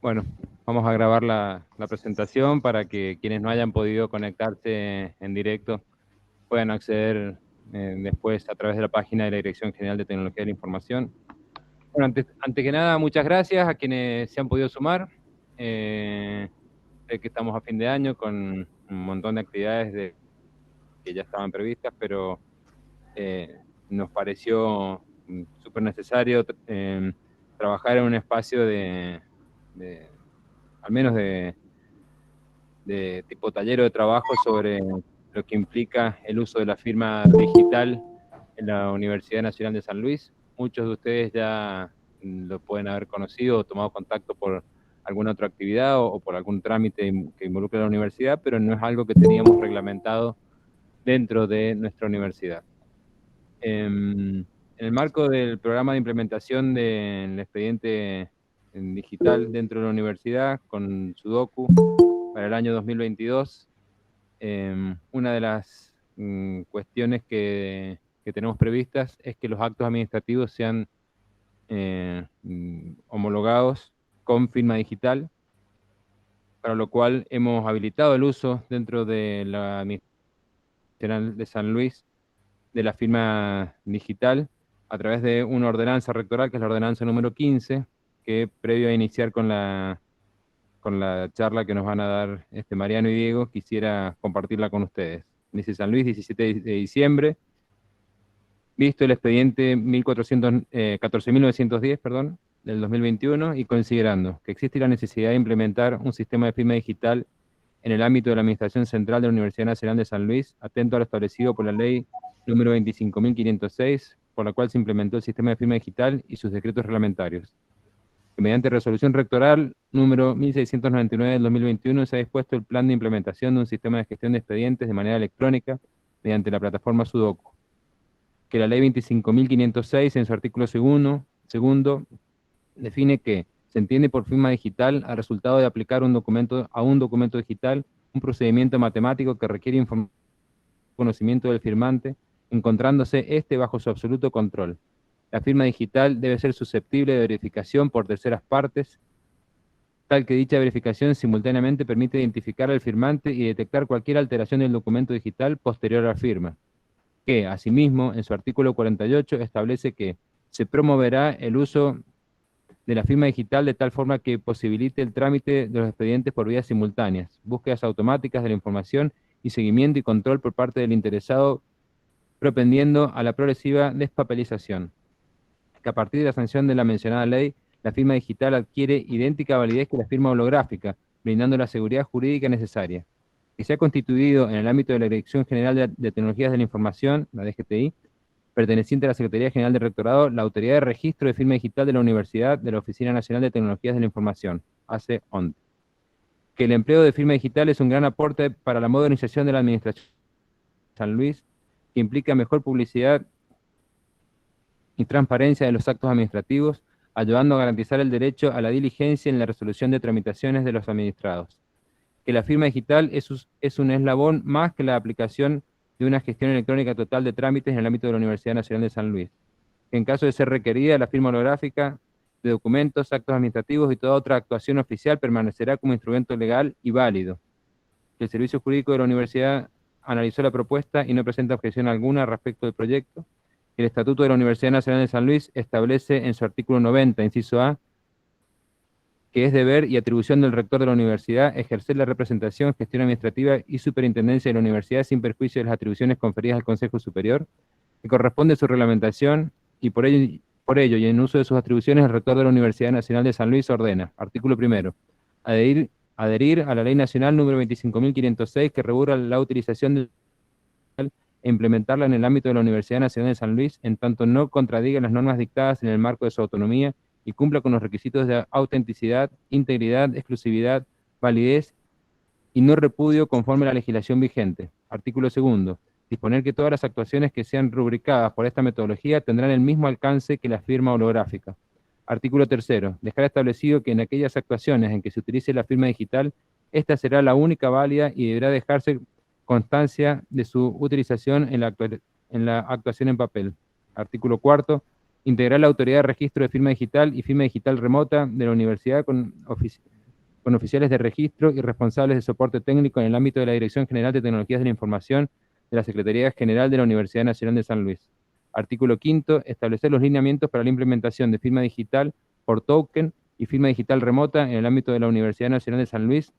Bueno, vamos a grabar la presentación para que quienes no hayan podido conectarse en directo puedan acceder después a través de la página de la Dirección General de Tecnología de la Información. Bueno, antes que nada, muchas gracias a quienes se han podido sumar. Sé que estamos a fin de año con un montón de actividades que ya estaban previstas, pero nos pareció súper necesario trabajar en un espacio al menos de tipo taller de trabajo sobre lo que implica el uso de la firma digital en la Universidad Nacional de San Luis. Muchos de ustedes ya lo pueden haber conocido o tomado contacto por alguna otra actividad o por algún trámite que involucre a la universidad, pero no es algo que teníamos reglamentado dentro de nuestra universidad. En el marco del programa de implementación del expediente digital dentro de la universidad con Sudoku para el año 2022, una de las cuestiones que tenemos previstas es que los actos administrativos sean homologados con firma digital, para lo cual hemos habilitado el uso dentro de la Administración de San Luis de la firma digital a través de una ordenanza rectoral, que es la ordenanza número 15, que previo a iniciar con la charla que nos van a dar Mariano y Diego, quisiera compartirla con ustedes. Dice: San Luis, 17 de diciembre, visto el expediente 14.910, perdón, del 2021, y considerando que existe la necesidad de implementar un sistema de firma digital en el ámbito de la Administración Central de la Universidad Nacional de San Luis, atento a lo establecido por la Ley número 25.506, por la cual se implementó el sistema de firma digital y sus decretos reglamentarios. Que mediante resolución rectoral número 1699 del 2021 se ha dispuesto el plan de implementación de un sistema de gestión de expedientes de manera electrónica mediante la plataforma Sudoku. Que la Ley 25.506, en su artículo segundo, define que se entiende por firma digital al resultado de aplicar a un documento digital un procedimiento matemático que requiere conocimiento del firmante, encontrándose éste bajo su absoluto control. La firma digital debe ser susceptible de verificación por terceras partes, tal que dicha verificación simultáneamente permite identificar al firmante y detectar cualquier alteración del documento digital posterior a la firma. Que, asimismo, en su artículo 48 establece que se promoverá el uso de la firma digital de tal forma que posibilite el trámite de los expedientes por vías simultáneas, búsquedas automáticas de la información y seguimiento y control por parte del interesado, propendiendo a la progresiva despapelización. Que a partir de la sanción de la mencionada ley, la firma digital adquiere idéntica validez que la firma holográfica, brindando la seguridad jurídica necesaria. Que se ha constituido en el ámbito de la Dirección General de Tecnologías de la Información, la DGTI, perteneciente a la Secretaría General de Rectorado, la Autoridad de Registro de Firma Digital de la Universidad, de la Oficina Nacional de Tecnologías de la Información, ACE-ONT. Que el empleo de firma digital es un gran aporte para la modernización de la Administración de San Luis, que implica mejor publicidad y transparencia de los actos administrativos, ayudando a garantizar el derecho a la diligencia en la resolución de tramitaciones de los administrados. Que la firma digital es un eslabón más que la aplicación de una gestión electrónica total de trámites en el ámbito de la Universidad Nacional de San Luis. Que en caso de ser requerida, la firma holográfica de documentos, actos administrativos y toda otra actuación oficial permanecerá como instrumento legal y válido. Que el Servicio Jurídico de la Universidad analizó la propuesta y no presenta objeción alguna respecto del proyecto. Que el Estatuto de la Universidad Nacional de San Luis establece en su artículo 90, inciso A, que es deber y atribución del rector de la universidad ejercer la representación, gestión administrativa y superintendencia de la universidad sin perjuicio de las atribuciones conferidas al Consejo Superior, que corresponde su reglamentación y por ello y en uso de sus atribuciones el rector de la Universidad Nacional de San Luis ordena, artículo primero, adherir a la Ley Nacional número 25.506 que regula la utilización del e implementarla en el ámbito de la Universidad Nacional de San Luis, en tanto no contradiga las normas dictadas en el marco de su autonomía y cumpla con los requisitos de autenticidad, integridad, exclusividad, validez y no repudio conforme a la legislación vigente. Artículo segundo. Disponer que todas las actuaciones que sean rubricadas por esta metodología tendrán el mismo alcance que la firma holográfica. Artículo tercero. Dejar establecido que en aquellas actuaciones en que se utilice la firma digital, esta será la única válida y deberá dejarse constancia de su utilización en la actuación en papel. Artículo cuarto. integrar la autoridad de registro de firma digital y firma digital remota de la universidad con oficiales de registro y responsables de soporte técnico en el ámbito de la Dirección General de Tecnologías de la Información de la Secretaría General de la Universidad Nacional de San Luis. Artículo 5. Establecer los lineamientos para la implementación de firma digital por token y firma digital remota en el ámbito de la Universidad Nacional de San Luis,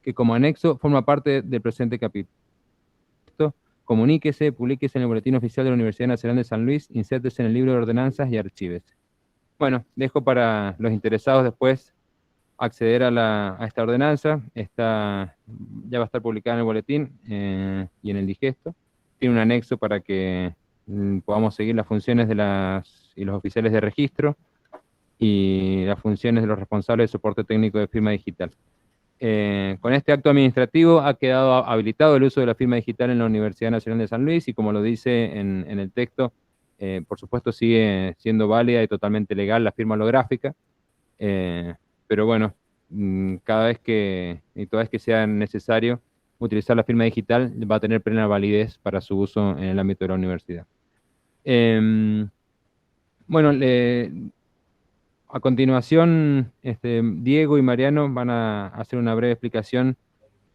que como anexo forma parte del presente capítulo. Comuníquese, publíquese en el Boletín Oficial de la Universidad Nacional de San Luis, insértese en el libro de ordenanzas y archívese. Bueno, dejo para los interesados después acceder a esta ordenanza. Ya va a estar publicada en el boletín y en el digesto. Tiene un anexo para que podamos seguir las funciones de los oficiales de registro y las funciones de los responsables de soporte técnico de firma digital. Con este acto administrativo ha quedado habilitado el uso de la firma digital en la Universidad Nacional de San Luis y como lo dice en el texto, por supuesto sigue siendo válida y totalmente legal la firma holográfica, pero bueno, toda vez que sea necesario utilizar la firma digital va a tener plena validez para su uso en el ámbito de la universidad. Bueno, a continuación, Diego y Mariano van a hacer una breve explicación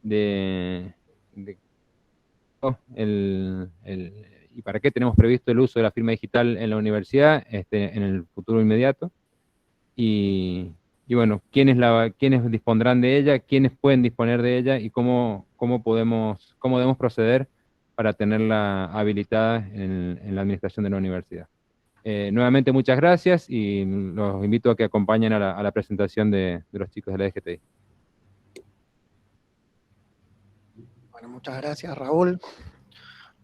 y para qué tenemos previsto el uso de la firma digital en la universidad en el futuro inmediato. Y bueno, quiénes dispondrán de ella, quiénes pueden disponer de ella y cómo debemos proceder para tenerla habilitada en la administración de la universidad. Nuevamente muchas gracias y los invito a que acompañen a la presentación de los chicos de la DGTI. Bueno, muchas gracias, Raúl.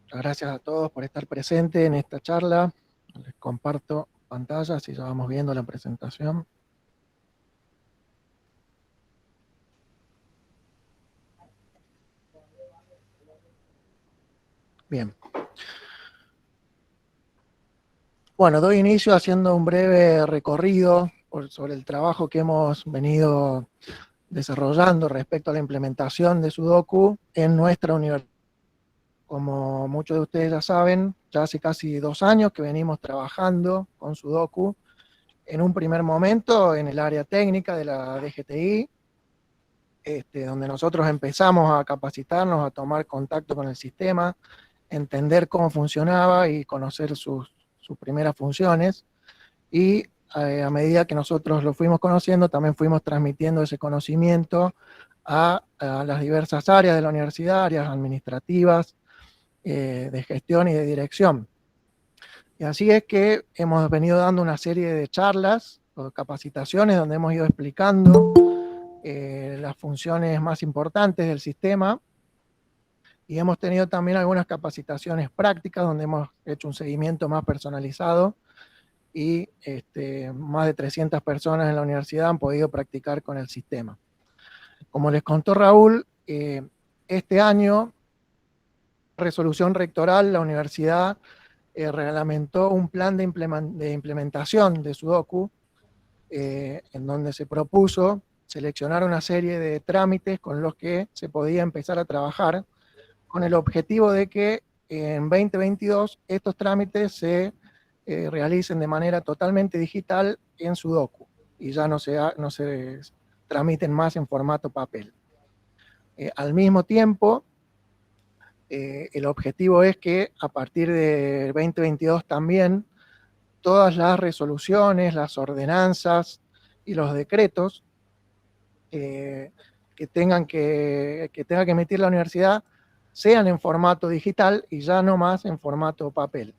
Muchas gracias a todos por estar presentes en esta charla. Les comparto pantalla, así ya vamos viendo la presentación. Bien. Bueno, doy inicio haciendo un breve recorrido sobre el trabajo que hemos venido desarrollando respecto a la implementación de Sudoku en nuestra universidad. Como muchos de ustedes ya saben, ya hace casi 2 años que venimos trabajando con Sudoku, en un primer momento en el área técnica de la DGTI, donde nosotros empezamos a capacitarnos, a tomar contacto con el sistema, entender cómo funcionaba y conocer sus primeras funciones, y a medida que nosotros lo fuimos conociendo, también fuimos transmitiendo ese conocimiento a las diversas áreas de la universidad, áreas administrativas, de gestión y de dirección. Y así es que hemos venido dando una serie de charlas o capacitaciones donde hemos ido explicando las funciones más importantes del sistema, y hemos tenido también algunas capacitaciones prácticas donde hemos hecho un seguimiento más personalizado y más de 300 personas en la universidad han podido practicar con el sistema. Como les contó Raúl, este año, resolución rectoral, la universidad reglamentó un plan de implementación de Sudoku, en donde se propuso seleccionar una serie de trámites con los que se podía empezar a trabajar, con el objetivo de que en 2022 estos trámites se realicen de manera totalmente digital en Sudoku y ya no se tramiten más en formato papel. Al mismo tiempo, el objetivo es que a partir de 2022 también todas las resoluciones, las ordenanzas y los decretos que tenga que emitir la universidad sean en formato digital y ya no más en formato papel.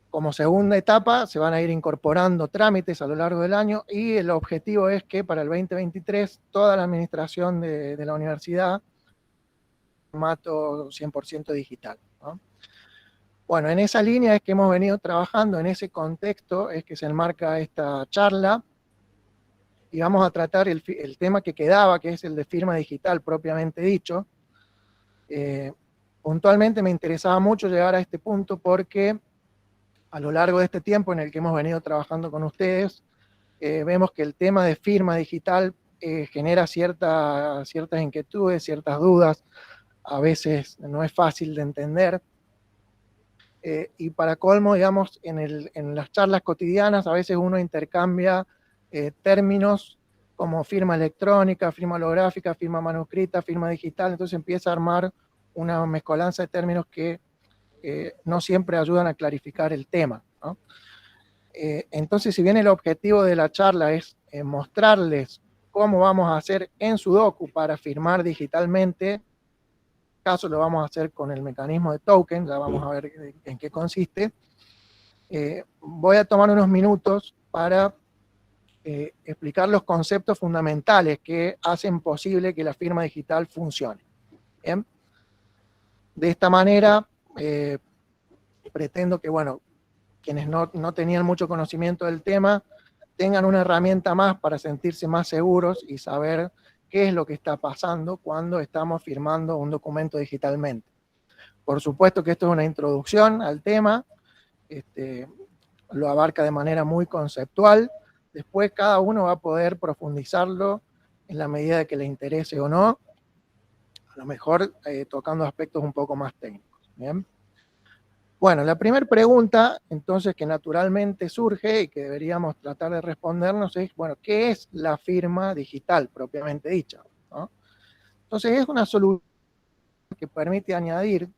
Como segunda etapa se van a ir incorporando trámites a lo largo del año y el objetivo es que para el 2023 toda la administración de la universidad formato 100% digital, ¿no? Bueno, en esa línea es que hemos venido trabajando, en ese contexto es que se enmarca esta charla y vamos a tratar el tema que quedaba, que es el de firma digital propiamente dicho. Puntualmente me interesaba mucho llegar a este punto porque a lo largo de este tiempo en el que hemos venido trabajando con ustedes, vemos que el tema de firma digital genera ciertas inquietudes, ciertas dudas, a veces no es fácil de entender. y para colmo, digamos, en las charlas cotidianas a veces uno intercambia términos como firma electrónica, firma holográfica, firma manuscrita, firma digital, entonces empieza a armar una mezcolanza de términos que no siempre ayudan a clarificar el tema, ¿no? Entonces, si bien el objetivo de la charla es mostrarles cómo vamos a hacer en Sudoku para firmar digitalmente, en este caso lo vamos a hacer con el mecanismo de token, ya vamos a ver en qué consiste. Voy a tomar unos minutos para explicar los conceptos fundamentales que hacen posible que la firma digital funcione. ¿Bien? De esta manera, pretendo que, bueno, quienes no tenían mucho conocimiento del tema tengan una herramienta más para sentirse más seguros y saber qué es lo que está pasando cuando estamos firmando un documento digitalmente. Por supuesto que esto es una introducción al tema, lo abarca de manera muy conceptual, después cada uno va a poder profundizarlo en la medida de que le interese o no, a lo mejor tocando aspectos un poco más técnicos. ¿Bien? Bueno, la primera pregunta, entonces, que naturalmente surge y que deberíamos tratar de respondernos es, bueno, ¿qué es la firma digital propiamente dicha? ¿No? Entonces, es una solución que permite añadir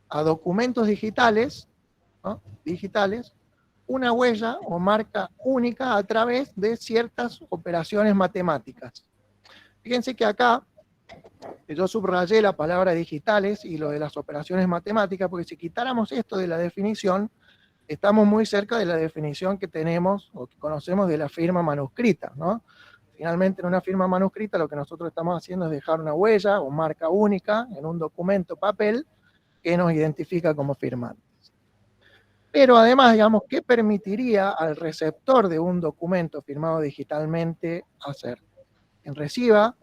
a documentos digitales, ¿no? Digitales, una huella o marca única a través de ciertas operaciones matemáticas. Fíjense que acá yo subrayé la palabra digitales y lo de las operaciones matemáticas, porque si quitáramos esto de la definición, estamos muy cerca de la definición que tenemos o que conocemos de la firma manuscrita, ¿no? Finalmente, en una firma manuscrita lo que nosotros estamos haciendo es dejar una huella o marca única en un documento papel que nos identifica como firmantes. Pero además, digamos, ¿qué permitiría al receptor de un documento firmado digitalmente hacer? Quien reciba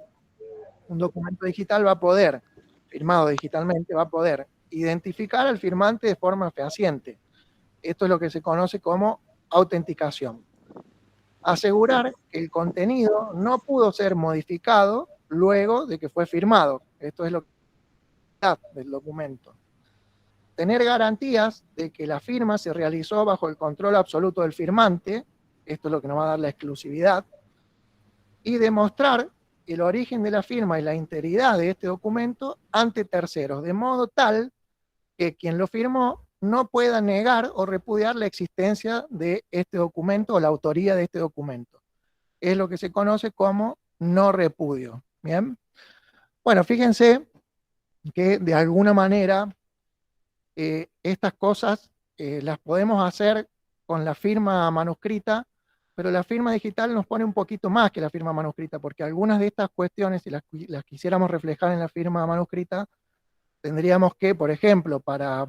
un documento digital va a poder, firmado digitalmente, va a poder identificar al firmante de forma fehaciente. Esto es lo que se conoce como autenticación. Asegurar que el contenido no pudo ser modificado luego de que fue firmado. Esto es lo que es del documento. Tener garantías de que la firma se realizó bajo el control absoluto del firmante. Esto es lo que nos va a dar la exclusividad. Y demostrar el origen de la firma y la integridad de este documento ante terceros, de modo tal que quien lo firmó no pueda negar o repudiar la existencia de este documento o la autoría de este documento. Es lo que se conoce como no repudio. ¿Bien? Bueno, fíjense que de alguna manera estas cosas las podemos hacer con la firma manuscrita, pero la firma digital nos pone un poquito más que la firma manuscrita, porque algunas de estas cuestiones, si las quisiéramos reflejar en la firma manuscrita, tendríamos que, por ejemplo, para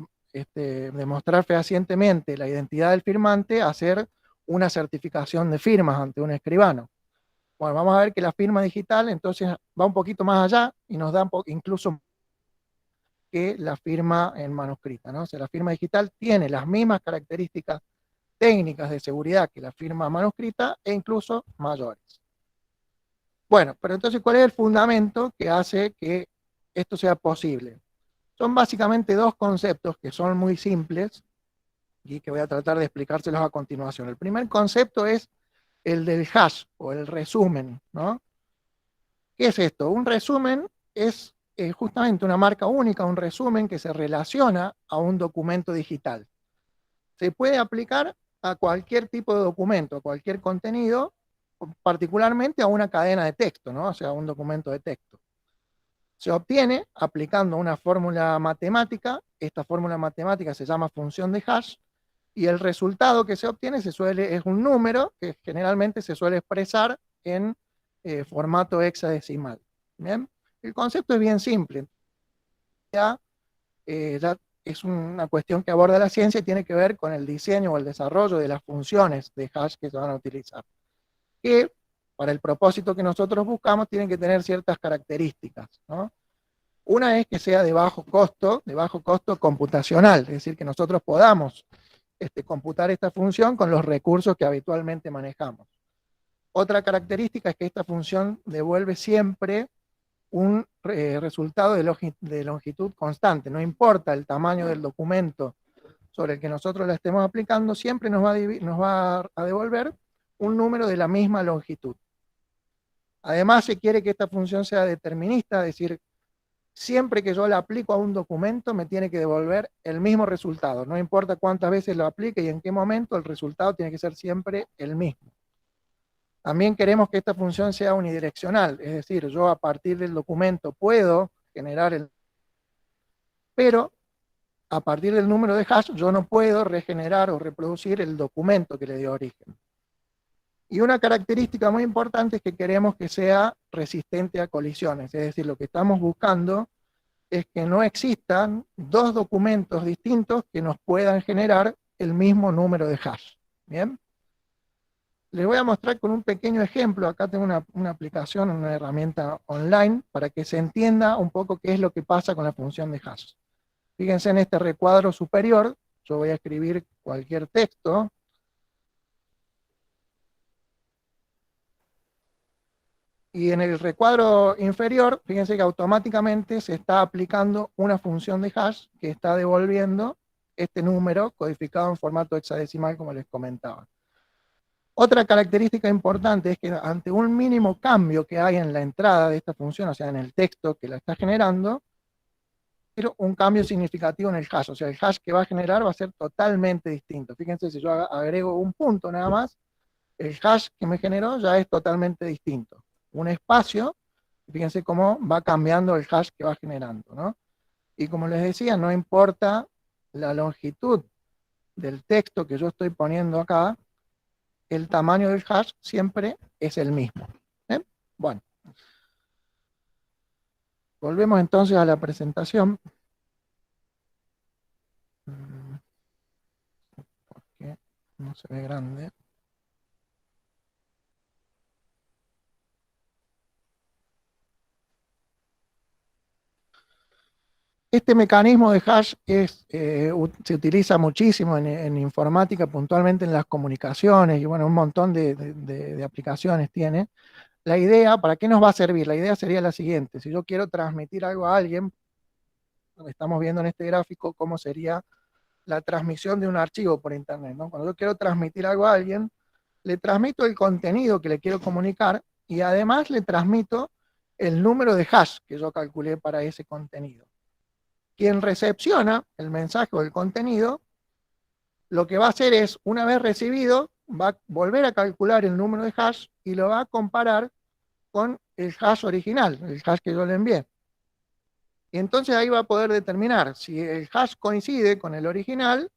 demostrar fehacientemente la identidad del firmante, hacer una certificación de firmas ante un escribano. Bueno, vamos a ver que la firma digital entonces va un poquito más allá y nos da incluso que la firma en manuscrita, ¿no? O sea, la firma digital tiene las mismas características técnicas de seguridad que la firma manuscrita e incluso mayores. Bueno, pero entonces, ¿cuál es el fundamento que hace que esto sea posible? Son básicamente dos conceptos que son muy simples y que voy a tratar de explicárselos a continuación. El primer concepto es el del hash o el resumen, ¿no? ¿Qué es esto? Un resumen es justamente una marca única, un resumen que se relaciona a un documento digital. Se puede aplicar a cualquier tipo de documento, a cualquier contenido, particularmente a una cadena de texto, ¿no? O sea, un documento de texto. Se obtiene aplicando una fórmula matemática. Esta fórmula matemática se llama función de hash, y el resultado que se obtiene es un número que generalmente se suele expresar en formato hexadecimal. ¿Bien? El concepto es bien simple. Ya es una cuestión que aborda la ciencia y tiene que ver con el diseño o el desarrollo de las funciones de hash que se van a utilizar, que para el propósito que nosotros buscamos tienen que tener ciertas características, ¿no? Una es que sea de bajo costo computacional, es decir, que nosotros podamos computar esta función con los recursos que habitualmente manejamos. Otra característica es que esta función devuelve siempre un resultado de longitud constante, no importa el tamaño del documento sobre el que nosotros la estemos aplicando, siempre nos va a devolver un número de la misma longitud. Además, se quiere que esta función sea determinista, es decir, siempre que yo la aplico a un documento me tiene que devolver el mismo resultado. No importa cuántas veces lo aplique y en qué momento, el resultado tiene que ser siempre el mismo. También queremos que esta función sea unidireccional, es decir, yo a partir del documento puedo generar pero a partir del número de hash yo no puedo regenerar o reproducir el documento que le dio origen. Y una característica muy importante es que queremos que sea resistente a colisiones, es decir, lo que estamos buscando es que no existan dos documentos distintos que nos puedan generar el mismo número de hash. ¿Bien? Les voy a mostrar con un pequeño ejemplo, acá tengo una aplicación, una herramienta online, para que se entienda un poco qué es lo que pasa con la función de hash. Fíjense en este recuadro superior, yo voy a escribir cualquier texto, y en el recuadro inferior, fíjense que automáticamente se está aplicando una función de hash que está devolviendo este número codificado en formato hexadecimal, como les comentaba. Otra característica importante es que ante un mínimo cambio que hay en la entrada de esta función, o sea, en el texto que la está generando, pero un cambio significativo en el hash, o sea, el hash que va a generar va a ser totalmente distinto. Fíjense, si yo agrego un punto nada más, el hash que me generó ya es totalmente distinto. Un espacio, fíjense cómo va cambiando el hash que va generando, ¿no? Y como les decía, no importa la longitud del texto que yo estoy poniendo acá, el tamaño del hash siempre es el mismo. ¿Eh? Bueno. Volvemos entonces a la presentación. Porque no se ve grande. Este mecanismo de hash se utiliza muchísimo en informática, puntualmente en las comunicaciones, y bueno, un montón de aplicaciones tiene. La idea, ¿para qué nos va a servir? La idea sería la siguiente: si yo quiero transmitir algo a alguien, estamos viendo en este gráfico cómo sería la transmisión de un archivo por internet, ¿no? Cuando yo quiero transmitir algo a alguien, le transmito el contenido que le quiero comunicar y además le transmito el número de hash que yo calculé para ese contenido. Quien recepciona el mensaje o el contenido, lo que va a hacer es, una vez recibido, va a volver a calcular el número de hash y lo va a comparar con el hash original, el hash que yo le envié. Y entonces ahí va a poder determinar si el hash coincide con el original,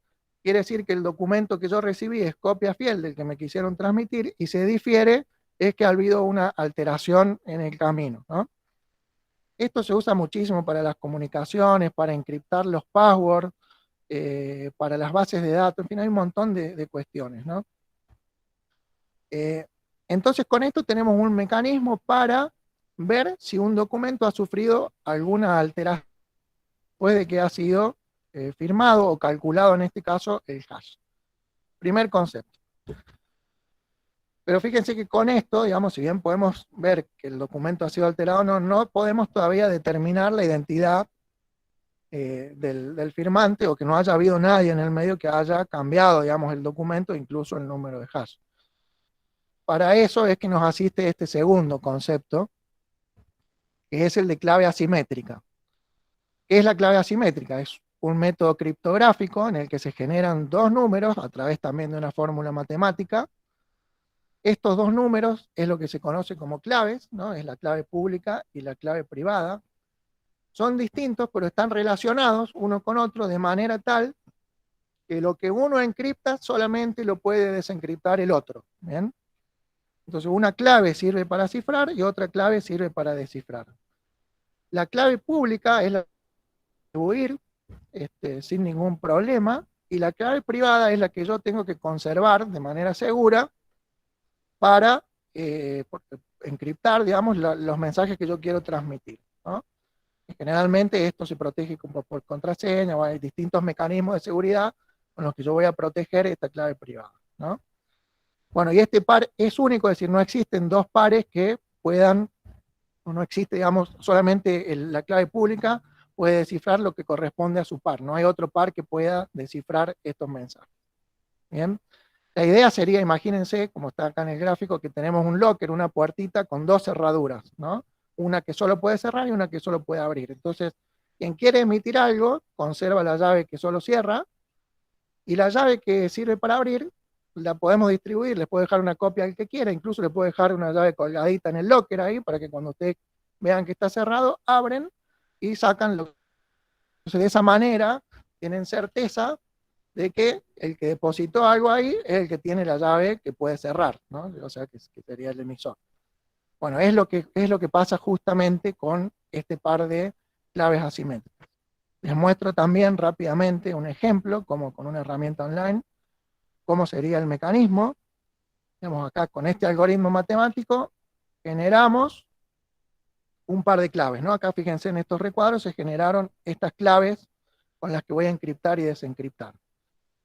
quiere decir que el documento que yo recibí es copia fiel del que me quisieron transmitir, y se difiere, es que ha habido una alteración en el camino, ¿no? Esto se usa muchísimo para las comunicaciones, para encriptar los passwords, para las bases de datos, en fin, hay un montón de cuestiones, ¿no? Entonces con esto tenemos un mecanismo para ver si un documento ha sufrido alguna alteración después de que ha sido firmado o calculado, en este caso, el hash. Primer concepto. Pero fíjense que con esto, digamos, si bien podemos ver que el documento ha sido alterado, no podemos todavía determinar la identidad del firmante, o que no haya habido nadie en el medio que haya cambiado, digamos, el documento, incluso el número de hash. Para eso es que nos asiste este segundo concepto, que es el de clave asimétrica. ¿Qué es la clave asimétrica? Es un método criptográfico en el que se generan dos números a través también de una fórmula matemática. Estos dos números es lo que se conoce como claves, ¿no? Es la clave pública y la clave privada. Son distintos, pero están relacionados uno con otro de manera tal que lo que uno encripta solamente lo puede desencriptar el otro. ¿Bien? Entonces una clave sirve para cifrar y otra clave sirve para descifrar. La clave pública es la distribuir sin ningún problema, y la clave privada es la que yo tengo que conservar de manera segura para encriptar, digamos, los mensajes que yo quiero transmitir, ¿no? Generalmente esto se protege por contraseña, o hay distintos mecanismos de seguridad con los que yo voy a proteger esta clave privada, ¿no? Bueno, y este par es único, es decir, no existen dos pares que puedan, no existe, digamos, solamente la clave pública puede descifrar lo que corresponde a su par. No hay otro par que pueda descifrar estos mensajes. Bien. La idea sería, imagínense, como está acá en el gráfico, que tenemos un locker, una puertita con dos cerraduras, ¿no? Una que solo puede cerrar y una que solo puede abrir. Entonces, quien quiere emitir algo, conserva la llave que solo cierra, y la llave que sirve para abrir, la podemos distribuir, les puedo dejar una copia al que quiera, incluso le puedo dejar una llave colgadita en el locker ahí, para que cuando ustedes vean que está cerrado, abren y sacan lo. Entonces, de esa manera, tienen certeza de que el que depositó algo ahí es el que tiene la llave que puede cerrar, ¿no? O sea, que sería el emisor. Bueno, es lo que pasa justamente con este par de claves asimétricas. Les muestro también rápidamente un ejemplo, como con una herramienta online, cómo sería el mecanismo. Tenemos acá con este algoritmo matemático, generamos un par de claves, ¿no? Acá fíjense en estos recuadros se generaron estas claves con las que voy a encriptar y desencriptar.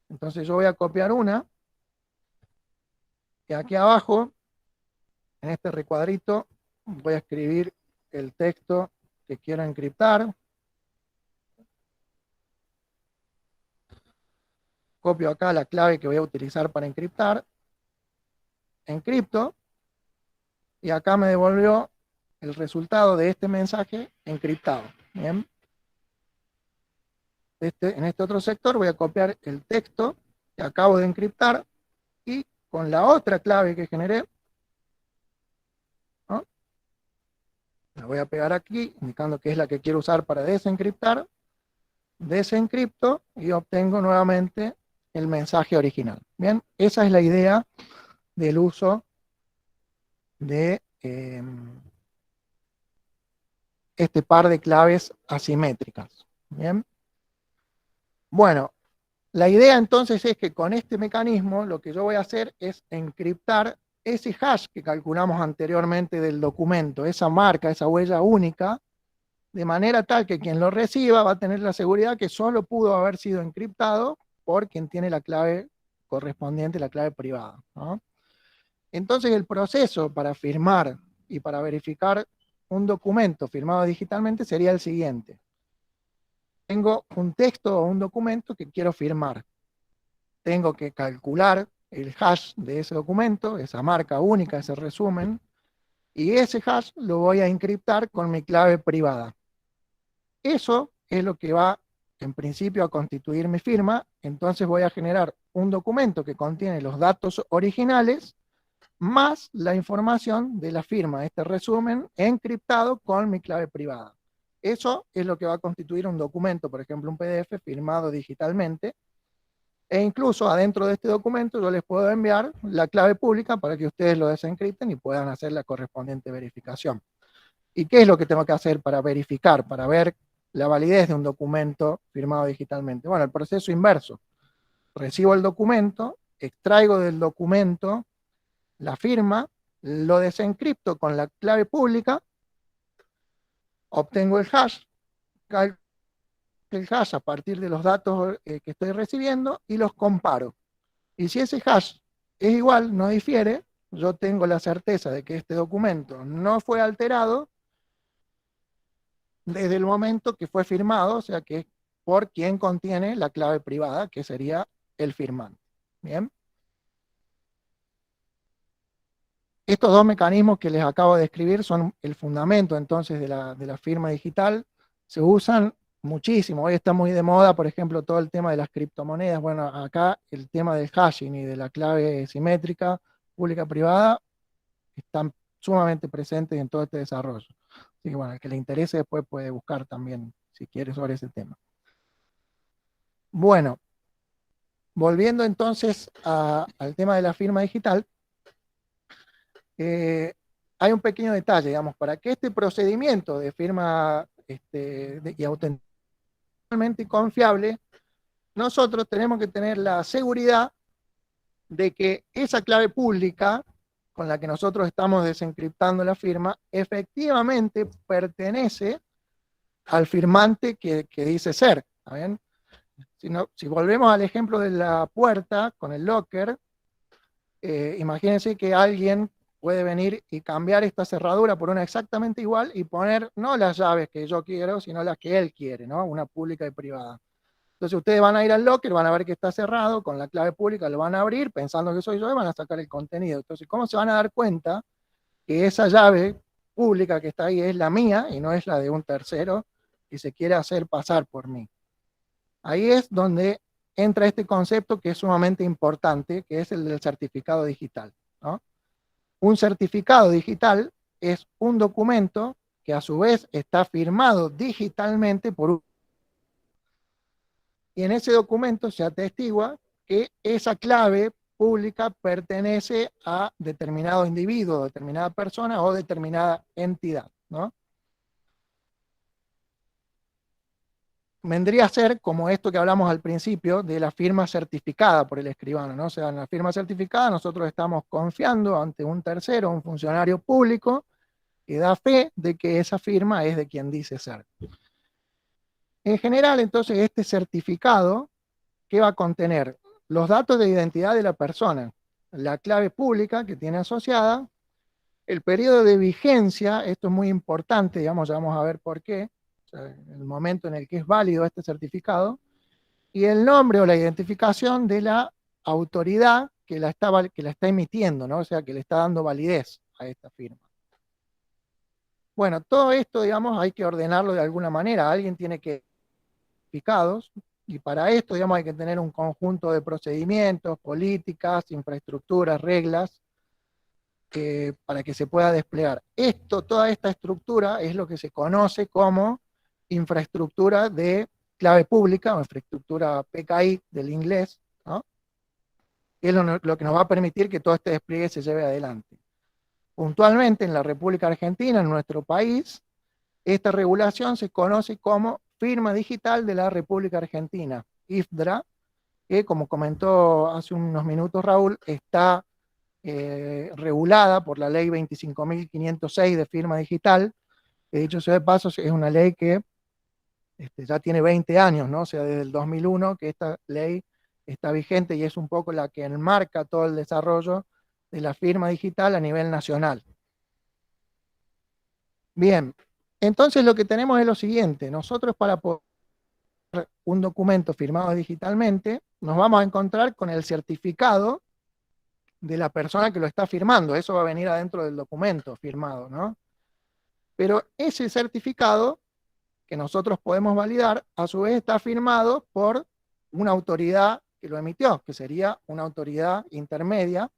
Entonces yo voy a copiar una, y aquí abajo, en este recuadrito, voy a escribir el texto que quiero encriptar. Copio acá la clave que voy a utilizar para encriptar. Encripto, y acá me devolvió el resultado de este mensaje encriptado. Bien. En este otro sector voy a copiar el texto que acabo de encriptar, y con la otra clave que generé, ¿no?, la voy a pegar aquí, indicando que es la que quiero usar para desencriptar. Desencripto y obtengo nuevamente el mensaje original. Bien, esa es la idea del uso de este par de claves asimétricas. Bien. Bueno, la idea entonces es que con este mecanismo lo que yo voy a hacer es encriptar ese hash que calculamos anteriormente del documento, esa marca, esa huella única, de manera tal que quien lo reciba va a tener la seguridad que solo pudo haber sido encriptado por quien tiene la clave correspondiente, la clave privada, ¿no? Entonces el proceso para firmar y para verificar un documento firmado digitalmente sería el siguiente. Tengo un texto o un documento que quiero firmar. Tengo que calcular el hash de ese documento, esa marca única, ese resumen, y ese hash lo voy a encriptar con mi clave privada. Eso es lo que va, en principio, a constituir mi firma. Entonces voy a generar un documento que contiene los datos originales más la información de la firma, este resumen encriptado con mi clave privada. Eso es lo que va a constituir un documento, por ejemplo, un PDF firmado digitalmente, e incluso adentro de este documento yo les puedo enviar la clave pública para que ustedes lo desencripten y puedan hacer la correspondiente verificación. ¿Y qué es lo que tengo que hacer para verificar, para ver la validez de un documento firmado digitalmente? Bueno, el proceso inverso. Recibo el documento, extraigo del documento la firma, lo desencripto con la clave pública, obtengo el hash, calculo el hash a partir de los datos que estoy recibiendo y los comparo. Y si ese hash es igual, no difiere, yo tengo la certeza de que este documento no fue alterado desde el momento que fue firmado, o sea que por quien contiene la clave privada, que sería el firmante. Bien. Estos dos mecanismos que les acabo de describir son el fundamento entonces de la firma digital. Se usan muchísimo. Hoy está muy de moda, por ejemplo, todo el tema de las criptomonedas. Bueno, acá el tema del hashing y de la clave simétrica, pública-privada, están sumamente presentes en todo este desarrollo. Así que bueno, al que le interese después puede buscar también, si quiere, sobre ese tema. Bueno, volviendo entonces al tema de la firma digital, hay un pequeño detalle, digamos, para que este procedimiento de firma y auténticamente confiable, nosotros tenemos que tener la seguridad de que esa clave pública con la que nosotros estamos desencriptando la firma, efectivamente pertenece al firmante que dice ser. ¿Está bien? Si volvemos al ejemplo de la puerta con el locker, imagínense que alguien puede venir y cambiar esta cerradura por una exactamente igual y poner no las llaves que yo quiero, sino las que él quiere, ¿no? Una pública y privada. Entonces ustedes van a ir al locker, van a ver que está cerrado, con la clave pública lo van a abrir pensando que soy yo y van a sacar el contenido. Entonces, ¿cómo se van a dar cuenta que esa llave pública que está ahí es la mía y no es la de un tercero que se quiere hacer pasar por mí? Ahí es donde entra este concepto que es sumamente importante, que es el del certificado digital, ¿no? Un certificado digital es un documento que a su vez está firmado digitalmente por un... Y en ese documento se atestigua que esa clave pública pertenece a determinado individuo, determinada persona o determinada entidad, ¿no? Vendría a ser como esto que hablamos al principio de la firma certificada por el escribano, ¿no? O sea, en la firma certificada nosotros estamos confiando ante un tercero, un funcionario público, que da fe de que esa firma es de quien dice ser. En general, entonces, este certificado, ¿qué va a contener? Los datos de identidad de la persona, la clave pública que tiene asociada, el periodo de vigencia, esto es muy importante, digamos, ya vamos a ver por qué, o sea, el momento en el que es válido este certificado, y el nombre o la identificación de la autoridad que la está emitiendo, ¿no? O sea, que le está dando validez a esta firma. Bueno, todo esto, digamos, hay que ordenarlo de alguna manera. Alguien tiene que certificados, y para esto, digamos, hay que tener un conjunto de procedimientos, políticas, infraestructuras, reglas, para que se pueda desplegar. Toda esta estructura es lo que se conoce como infraestructura de clave pública o infraestructura PKI del inglés, ¿no? Que es lo que nos va a permitir que todo este despliegue se lleve adelante. Puntualmente en la República Argentina, en nuestro país, esta regulación se conoce como Firma Digital de la República Argentina, IFDRA, que como comentó hace unos minutos Raúl, está regulada por la ley 25.506 de firma digital, que dicho sea de paso es una ley que ya tiene 20 años, ¿no? O sea, desde el 2001 que esta ley está vigente y es un poco la que enmarca todo el desarrollo de la firma digital a nivel nacional. Bien, entonces lo que tenemos es lo siguiente: nosotros para poder un documento firmado digitalmente nos vamos a encontrar con el certificado de la persona que lo está firmando. Eso va a venir adentro del documento firmado, ¿no? Pero ese certificado que nosotros podemos validar, a su vez está firmado por una autoridad que lo emitió, que sería una autoridad intermedia,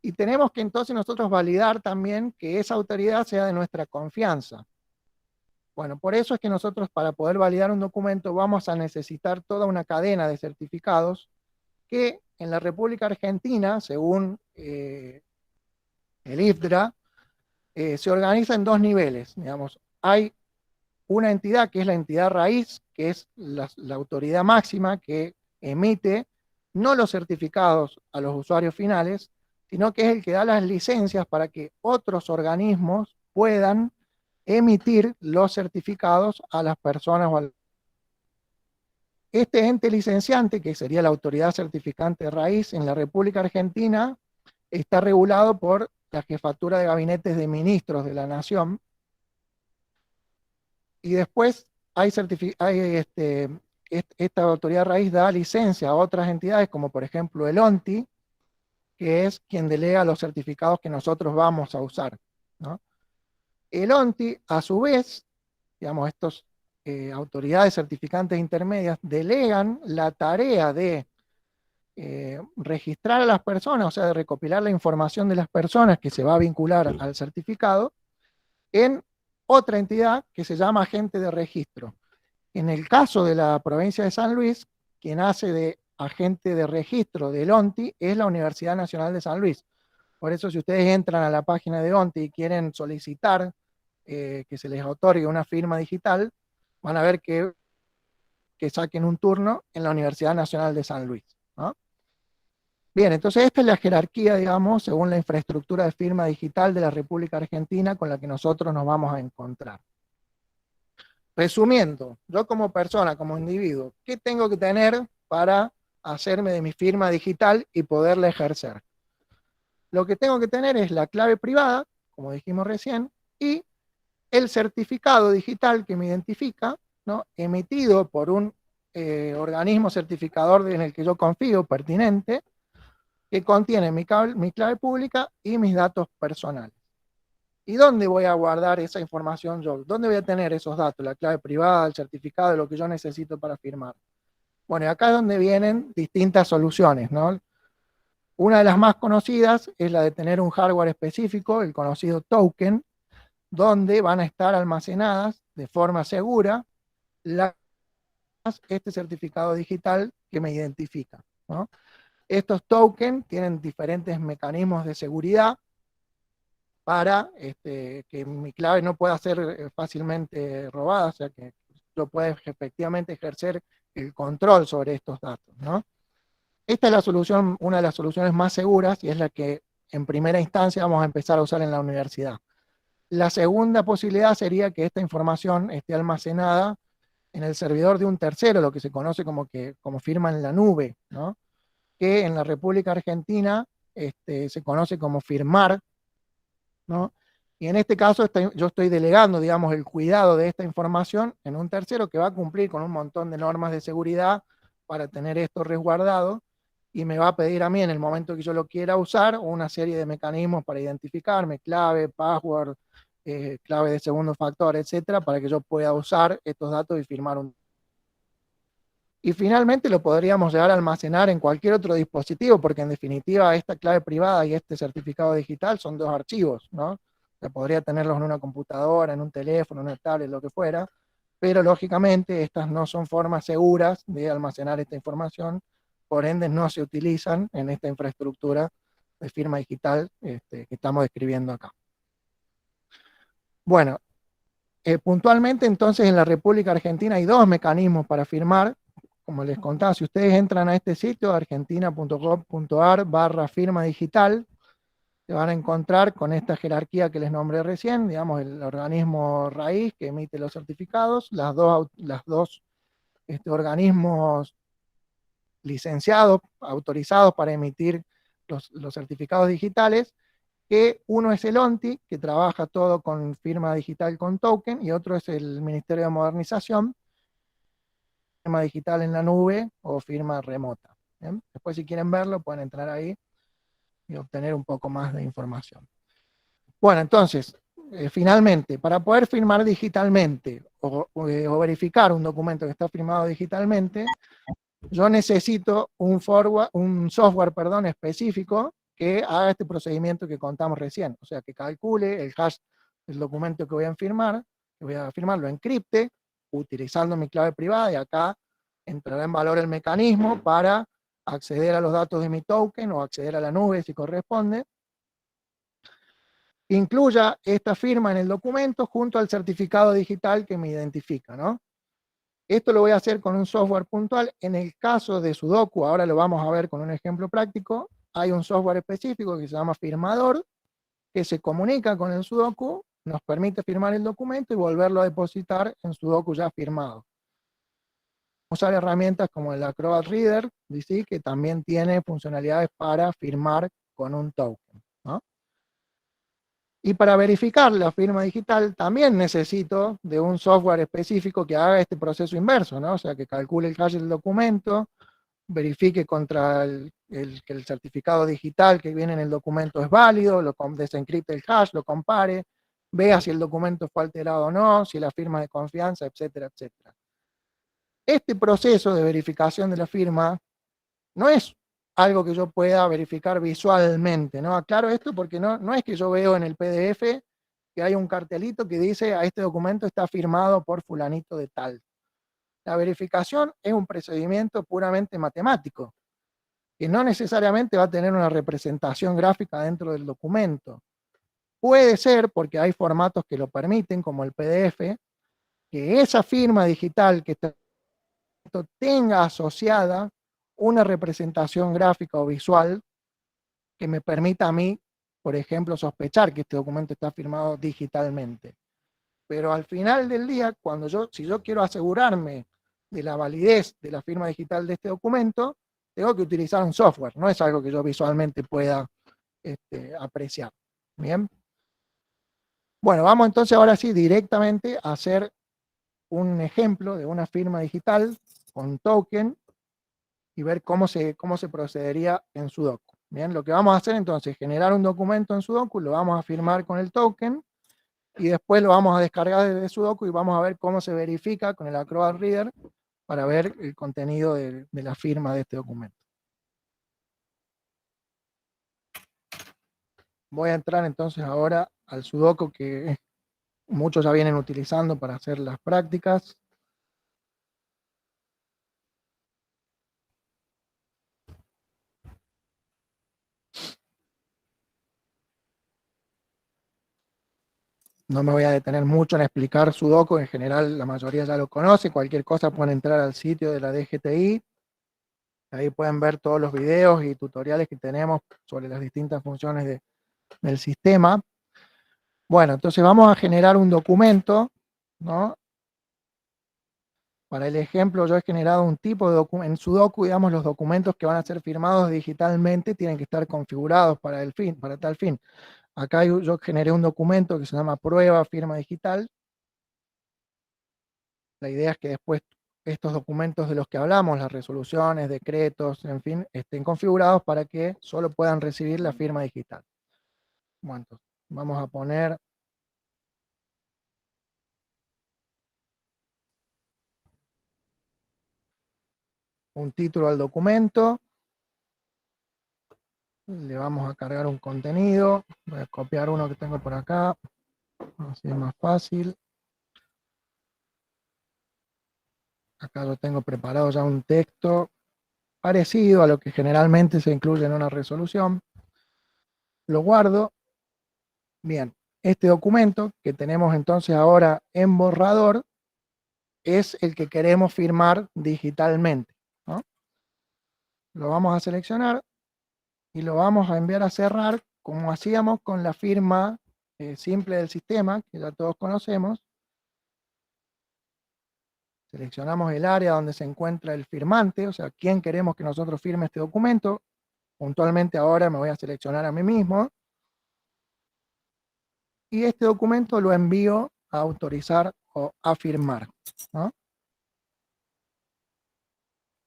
y tenemos que entonces nosotros validar también que esa autoridad sea de nuestra confianza. Bueno, por eso es que nosotros para poder validar un documento vamos a necesitar toda una cadena de certificados que en la República Argentina, según el IFDRA, se organiza en dos niveles. Digamos, hay una entidad que es la entidad raíz, que es la autoridad máxima que emite no los certificados a los usuarios finales, sino que es el que da las licencias para que otros organismos puedan emitir los certificados a las personas. Este ente licenciante, que sería la autoridad certificante raíz en la República Argentina, está regulado por la Jefatura de Gabinetes de Ministros de la Nación. Y después esta autoridad raíz da licencia a otras entidades, como por ejemplo el ONTI, que es quien delega los certificados que nosotros vamos a usar, ¿no? El ONTI, a su vez, digamos, estas autoridades certificantes intermedias delegan la tarea de registrar a las personas, o sea, de recopilar la información de las personas que se va a vincular al certificado, en otra entidad que se llama agente de registro. En el caso de la provincia de San Luis, quien hace de agente de registro del ONTI es la Universidad Nacional de San Luis. Por eso, si ustedes entran a la página de ONTI y quieren solicitar que se les otorgue una firma digital, van a ver que saquen un turno en la Universidad Nacional de San Luis, ¿no? Bien, entonces esta es la jerarquía, digamos, según la infraestructura de firma digital de la República Argentina con la que nosotros nos vamos a encontrar. Resumiendo, yo como persona, como individuo, ¿qué tengo que tener para hacerme de mi firma digital y poderla ejercer? lo que tengo que tener es la clave privada, como dijimos recién, y el certificado digital que me identifica, ¿no? Emitido por un organismo certificador en el que yo confío, pertinente, que contiene mi clave pública y mis datos personales. ¿Y dónde voy a guardar esa información yo? ¿Dónde voy a tener esos datos? La clave privada, el certificado, lo que yo necesito para firmar. Bueno, y acá es donde vienen distintas soluciones, ¿no? Una de las más conocidas es la de tener un hardware específico, el conocido token, donde van a estar almacenadas de forma segura este certificado digital que me identifica, ¿no? Estos tokens tienen diferentes mecanismos de seguridad para que mi clave no pueda ser fácilmente robada, o sea que yo pueda efectivamente ejercer el control sobre estos datos, ¿no? Esta es la solución, una de las soluciones más seguras y es la que en primera instancia vamos a empezar a usar en la universidad. La segunda posibilidad sería que esta información esté almacenada en el servidor de un tercero, lo que se conoce como firma en la nube, ¿no? Que en la República Argentina se conoce como firmar, ¿no? Y en este caso yo estoy delegando, digamos, el cuidado de esta información en un tercero que va a cumplir con un montón de normas de seguridad para tener esto resguardado y me va a pedir a mí en el momento que yo lo quiera usar una serie de mecanismos para identificarme, clave, password, clave de segundo factor, etcétera, para que yo pueda usar estos datos y firmar un. Y finalmente lo podríamos llegar a almacenar en cualquier otro dispositivo, porque en definitiva esta clave privada y este certificado digital son dos archivos, ¿no? Se podría tenerlos en una computadora, en un teléfono, en una tablet, lo que fuera, pero lógicamente estas no son formas seguras de almacenar esta información, por ende no se utilizan en esta infraestructura de firma digital que estamos describiendo acá. Bueno, puntualmente entonces en la República Argentina hay dos mecanismos para firmar. Como les contaba, si ustedes entran a este sitio, argentina.gov.ar/firma digital, se van a encontrar con esta jerarquía que les nombré recién, digamos, el organismo raíz que emite los certificados, las dos organismos licenciados, autorizados para emitir los certificados digitales, que uno es el ONTI, que trabaja todo con firma digital con token, y otro es el Ministerio de Modernización, firma digital en la nube o firma remota. ¿Bien? Después si quieren verlo pueden entrar ahí y obtener un poco más de información. Bueno, entonces, finalmente, para poder firmar digitalmente o verificar un documento que está firmado digitalmente, yo necesito un software específico que haga este procedimiento que contamos recién, o sea, que calcule el hash del documento que voy a firmar, lo encripte, utilizando mi clave privada, y acá entrará en valor el mecanismo para acceder a los datos de mi token o acceder a la nube si corresponde. Incluya esta firma en el documento junto al certificado digital que me identifica, ¿no? Esto lo voy a hacer con un software puntual. En el caso de Sudoku, ahora lo vamos a ver con un ejemplo práctico, hay un software específico que se llama Firmador, que se comunica con el Sudoku, nos permite firmar el documento y volverlo a depositar en Sudoku ya firmado. Usar herramientas como el Acrobat Reader, ¿sí? Que también tiene funcionalidades para firmar con un token, ¿no? Y para verificar la firma digital también necesito de un software específico que haga este proceso inverso, ¿no? O sea, que calcule el hash del documento, verifique contra que el certificado digital que viene en el documento es válido, desencripte el hash, lo compare, vea si el documento fue alterado o no, si la firma es de confianza, etcétera, etcétera. Este proceso de verificación de la firma no es algo que yo pueda verificar visualmente, ¿no? Aclaro esto porque no es que yo veo en el PDF que hay un cartelito que dice a este documento está firmado por fulanito de tal. La verificación es un procedimiento puramente matemático, que no necesariamente va a tener una representación gráfica dentro del documento. Puede ser, porque hay formatos que lo permiten, como el PDF, que esa firma digital que tenga asociada una representación gráfica o visual que me permita a mí, por ejemplo, sospechar que este documento está firmado digitalmente. Pero al final del día, si yo quiero asegurarme de la validez de la firma digital de este documento, tengo que utilizar un software, no es algo que yo visualmente pueda apreciar. Bien. Bueno, vamos entonces ahora sí directamente a hacer un ejemplo de una firma digital con token y ver cómo se procedería en Sudoku. Bien, lo que vamos a hacer entonces es generar un documento en Sudoku, lo vamos a firmar con el token y después lo vamos a descargar desde Sudoku y vamos a ver cómo se verifica con el Acrobat Reader para ver el contenido de la firma de este documento. Voy a entrar entonces ahora al Sudoku que muchos ya vienen utilizando para hacer las prácticas. No me voy a detener mucho en explicar Sudoku, en general la mayoría ya lo conoce, cualquier cosa pueden entrar al sitio de la DGTI, ahí pueden ver todos los videos y tutoriales que tenemos sobre las distintas funciones del sistema. Bueno, entonces vamos a generar un documento, ¿no? Para el ejemplo, yo he generado un tipo de documento, en Sudoku, digamos, los documentos que van a ser firmados digitalmente tienen que estar configurados para tal fin. Acá yo generé un documento que se llama prueba firma digital. La idea es que después estos documentos de los que hablamos, las resoluciones, decretos, en fin, estén configurados para que solo puedan recibir la firma digital. Bueno, entonces, vamos a poner un título al documento, le vamos a cargar un contenido, voy a copiar uno que tengo por acá, así es más fácil. Acá yo tengo preparado ya un texto parecido a lo que generalmente se incluye en una resolución. Lo guardo. Bien, este documento que tenemos entonces ahora en borrador es el que queremos firmar digitalmente, ¿no? Lo vamos a seleccionar y lo vamos a enviar a cerrar como hacíamos con la firma simple del sistema, que ya todos conocemos. Seleccionamos el área donde se encuentra el firmante, o sea, quién queremos que nosotros firme este documento. Puntualmente ahora me voy a seleccionar a mí mismo. Y este documento lo envío a autorizar o a firmar, ¿no?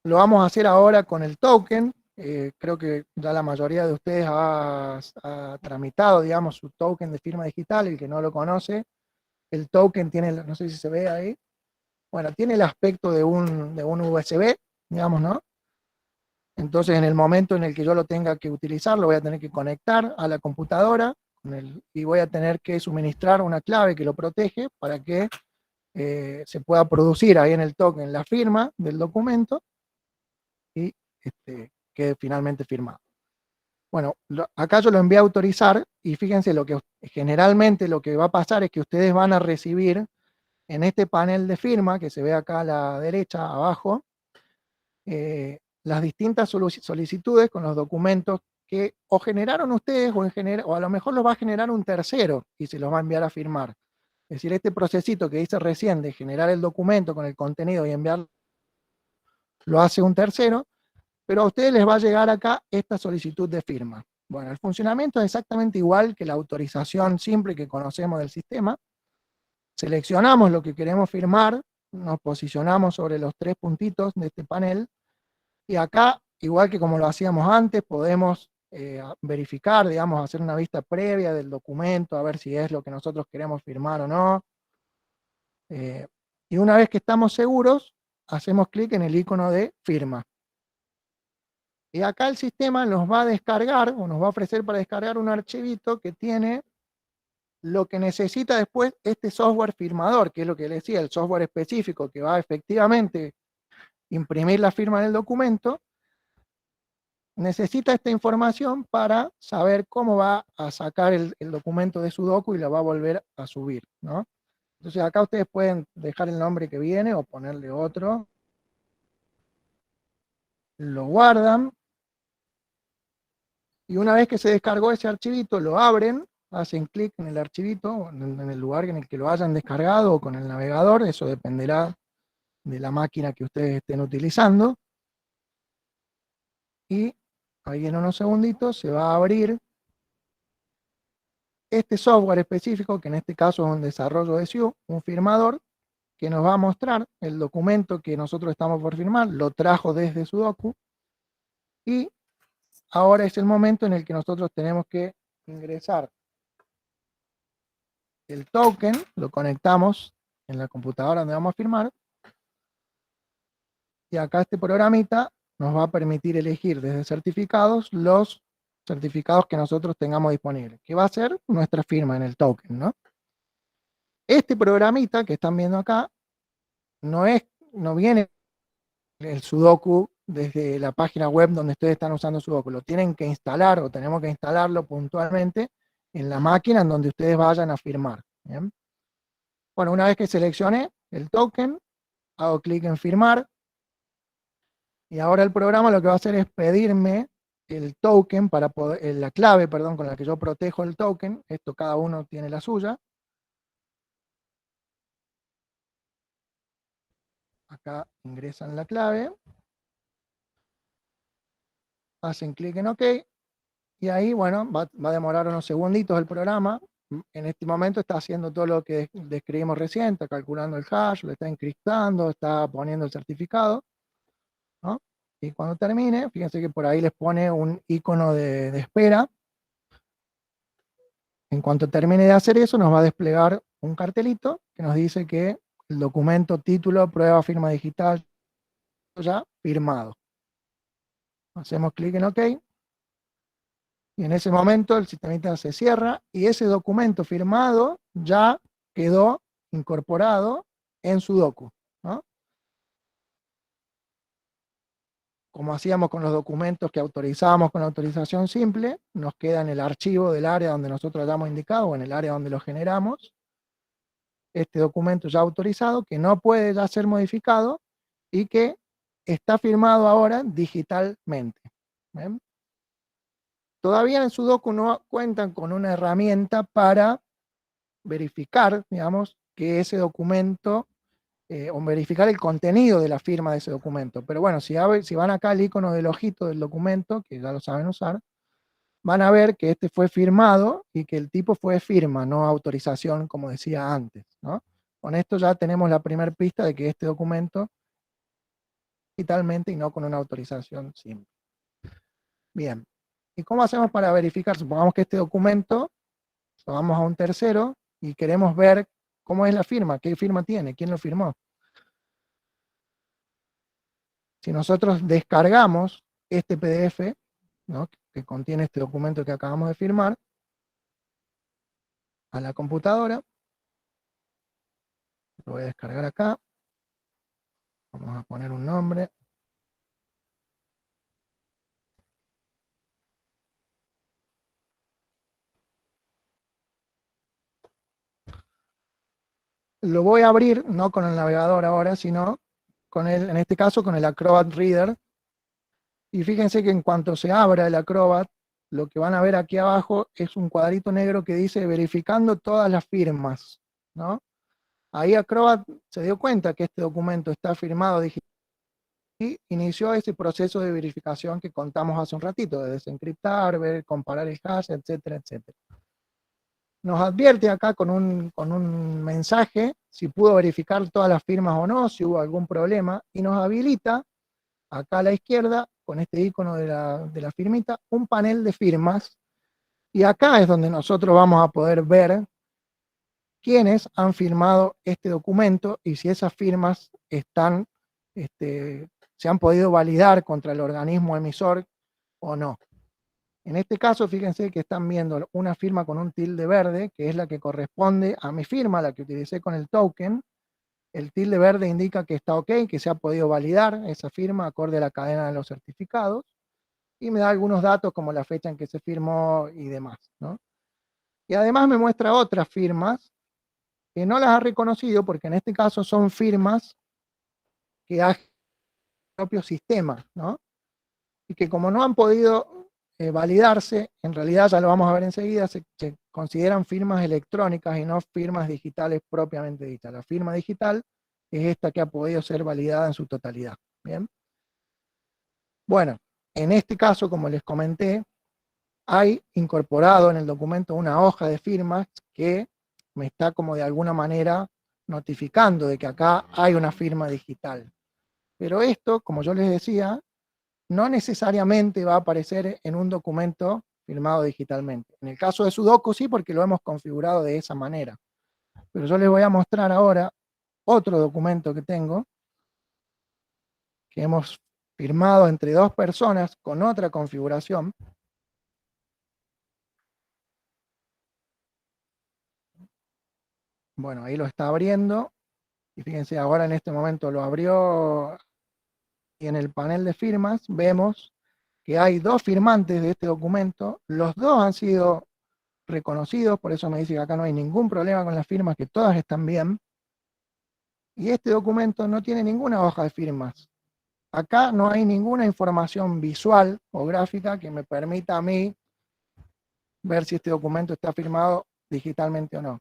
Lo vamos a hacer ahora con el token. Creo que ya la mayoría de ustedes ha tramitado, digamos, su token de firma digital. El que no lo conoce, el token tiene, no sé si se ve ahí, bueno, tiene el aspecto de un USB, digamos, ¿no? Entonces, en el momento en el que yo lo tenga que utilizar, lo voy a tener que conectar a la computadora y voy a tener que suministrar una clave que lo protege para que se pueda producir ahí en el token la firma del documento y quede finalmente firmado. Bueno, acá yo lo envié a autorizar y fíjense lo que generalmente lo que va a pasar es que ustedes van a recibir en este panel de firma que se ve acá a la derecha abajo las distintas solicitudes con los documentos que o generaron ustedes o a lo mejor los va a generar un tercero y se los va a enviar a firmar. Es decir, este procesito que hice recién de generar el documento con el contenido y enviarlo lo hace un tercero, pero a ustedes les va a llegar acá esta solicitud de firma. Bueno, el funcionamiento es exactamente igual que la autorización simple que conocemos del sistema. Seleccionamos lo que queremos firmar, nos posicionamos sobre los tres puntitos de este panel y acá, igual que como lo hacíamos antes, podemos verificar, digamos, hacer una vista previa del documento, a ver si es lo que nosotros queremos firmar o no. Y una vez que estamos seguros, hacemos clic en el icono de firma. Y acá el sistema nos va a descargar, o nos va a ofrecer para descargar un archivito que tiene lo que necesita después este software firmador, que es lo que les decía, el software específico que va a efectivamente imprimir la firma del documento, necesita esta información para saber cómo va a sacar el documento de Sudoku y lo va a volver a subir, ¿no? Entonces acá ustedes pueden dejar el nombre que viene o ponerle otro. Lo guardan. Y una vez que se descargó ese archivito, lo abren, hacen clic en el archivito, en el lugar en el que lo hayan descargado o con el navegador, eso dependerá de la máquina que ustedes estén utilizando. Y ahí en unos segunditos se va a abrir este software específico, que en este caso es un desarrollo de SIU, un firmador, que nos va a mostrar el documento que nosotros estamos por firmar, lo trajo desde Sudoku, y ahora es el momento en el que nosotros tenemos que ingresar el token, lo conectamos en la computadora donde vamos a firmar, y acá este programita nos va a permitir elegir desde certificados los certificados que nosotros tengamos disponibles, que va a ser nuestra firma en el token, ¿no? Este programita que están viendo acá no viene el Sudoku desde la página web donde ustedes están usando Sudoku, lo tienen que instalar o tenemos que instalarlo puntualmente en la máquina en donde ustedes vayan a firmar. ¿Bien? Bueno, una vez que seleccione el token, hago clic en firmar, y ahora el programa lo que va a hacer es pedirme el token para poder, la clave, perdón, con la que yo protejo el token. Esto cada uno tiene la suya. Acá ingresan la clave, hacen clic en OK, y ahí, bueno, va a demorar unos segunditos el programa. En este momento está haciendo todo lo que describimos recién, está calculando el hash, lo está encriptando, está poniendo el certificado, ¿no? Y cuando termine, fíjense que por ahí les pone un icono de espera. En cuanto termine de hacer eso, nos va a desplegar un cartelito que nos dice que el documento, título, prueba, firma digital, ya firmado. Hacemos clic en OK, y en ese momento el sistemita se cierra, y ese documento firmado ya quedó incorporado en Sudoku, ¿no? Como hacíamos con los documentos que autorizábamos con autorización simple, nos queda en el archivo del área donde nosotros hayamos indicado, o en el área donde lo generamos, este documento ya autorizado, que no puede ya ser modificado, y que está firmado ahora digitalmente. ¿Ven? Todavía en Sudoku no cuentan con una herramienta para verificar, digamos, que ese documento, o verificar el contenido de la firma de ese documento. Pero bueno, si van acá al icono del ojito del documento, que ya lo saben usar, van a ver que este fue firmado y que el tipo fue firma, no autorización, como decía antes, ¿no? Con esto ya tenemos la primera pista de que este documento digitalmente y no con una autorización simple. Bien. ¿Y cómo hacemos para verificar? Supongamos que este documento lo vamos a un tercero y queremos ver cómo es la firma, qué firma tiene, quién lo firmó. Si nosotros descargamos este PDF, ¿no?, que contiene este documento que acabamos de firmar, a la computadora, lo voy a descargar acá, vamos a poner un nombre. Lo voy a abrir, no con el navegador ahora, sino con en este caso con el Acrobat Reader. Y fíjense que en cuanto se abra el Acrobat, lo que van a ver aquí abajo es un cuadrito negro que dice verificando todas las firmas, ¿no? Ahí Acrobat se dio cuenta que este documento está firmado digitalmente y inició ese proceso de verificación que contamos hace un ratito, de desencriptar, ver, comparar el hash, etcétera, etcétera. Nos advierte acá con un mensaje si pudo verificar todas las firmas o no, si hubo algún problema, y nos habilita acá a la izquierda, con este icono de la firmita, un panel de firmas, y acá es donde nosotros vamos a poder ver quiénes han firmado este documento y si esas firmas están, se han podido validar contra el organismo emisor o no. En este caso, fíjense que están viendo una firma con un tilde verde, que es la que corresponde a mi firma, la que utilicé con el token. El tilde verde indica que está ok, que se ha podido validar esa firma acorde a la cadena de los certificados, y me da algunos datos como la fecha en que se firmó y demás, ¿no? Y además me muestra otras firmas que no las ha reconocido, porque en este caso son firmas que ha el propio sistema, ¿no? Y que como no han podido validarse, en realidad ya lo vamos a ver enseguida, se consideran firmas electrónicas y no firmas digitales propiamente dichas. La firma digital es esta que ha podido ser validada en su totalidad. Bien. Bueno, en este caso, como les comenté, hay incorporado en el documento una hoja de firmas que me está como de alguna manera notificando de que acá hay una firma digital. Pero esto, como yo les decía, no necesariamente va a aparecer en un documento firmado digitalmente. En el caso de Sudoku sí, porque lo hemos configurado de esa manera. Pero yo les voy a mostrar ahora otro documento que tengo, que hemos firmado entre dos personas con otra configuración. Bueno, ahí lo está abriendo. Y fíjense, ahora en este momento lo abrió y en el panel de firmas vemos que hay dos firmantes de este documento. Los dos han sido reconocidos, por eso me dice que acá no hay ningún problema con las firmas, que todas están bien. Y este documento no tiene ninguna hoja de firmas. Acá no hay ninguna información visual o gráfica que me permita a mí ver si este documento está firmado digitalmente o no.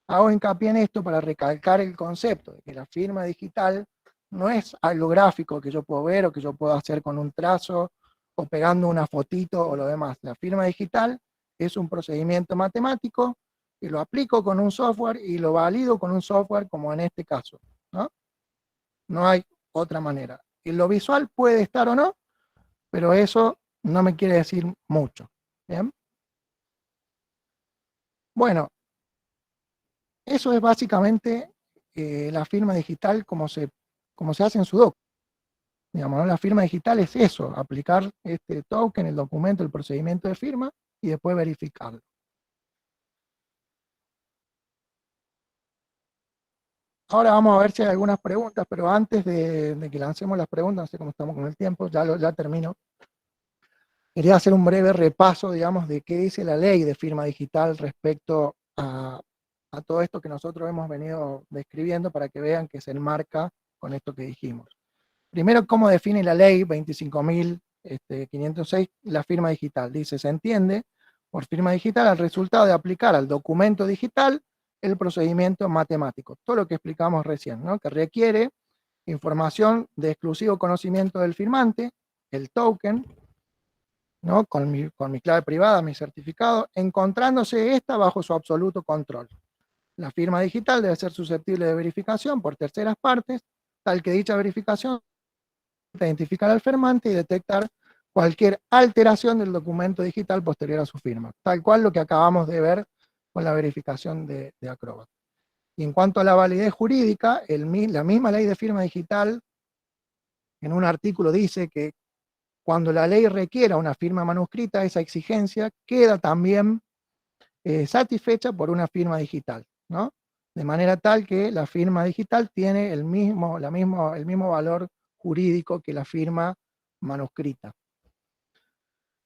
Hago hincapié en esto para recalcar el concepto de que la firma digital no es algo gráfico que yo puedo ver o que yo puedo hacer con un trazo o pegando una fotito o lo demás. La firma digital es un procedimiento matemático que lo aplico con un software y lo valido con un software como en este caso, ¿no? No hay otra manera. Y lo visual puede estar o no, pero eso no me quiere decir mucho. ¿Bien? Bueno, eso es básicamente la firma digital como se hace en Sudoku. Digamos, ¿no? La firma digital es eso, aplicar este token, el documento, el procedimiento de firma y después verificarlo. Ahora vamos a ver si hay algunas preguntas, pero antes de que lancemos las preguntas, no sé cómo estamos con el tiempo, ya termino. Quería hacer un breve repaso, digamos, de qué dice la ley de firma digital respecto a todo esto que nosotros hemos venido describiendo para que vean que se enmarca con esto que dijimos. Primero, ¿cómo define la ley 25.506 la firma digital? Dice, se entiende por firma digital al resultado de aplicar al documento digital el procedimiento matemático. Todo lo que explicamos recién, ¿no? Que requiere información de exclusivo conocimiento del firmante, el token, ¿no? Con mi clave privada, mi certificado, encontrándose esta bajo su absoluto control. La firma digital debe ser susceptible de verificación por terceras partes, tal que dicha verificación identificar al firmante y detectar cualquier alteración del documento digital posterior a su firma, tal cual lo que acabamos de ver con la verificación de Acrobat. Y en cuanto a la validez jurídica, la misma ley de firma digital en un artículo dice que cuando la ley requiera una firma manuscrita, esa exigencia queda también satisfecha por una firma digital, ¿no? De manera tal que la firma digital tiene el mismo valor jurídico que la firma manuscrita.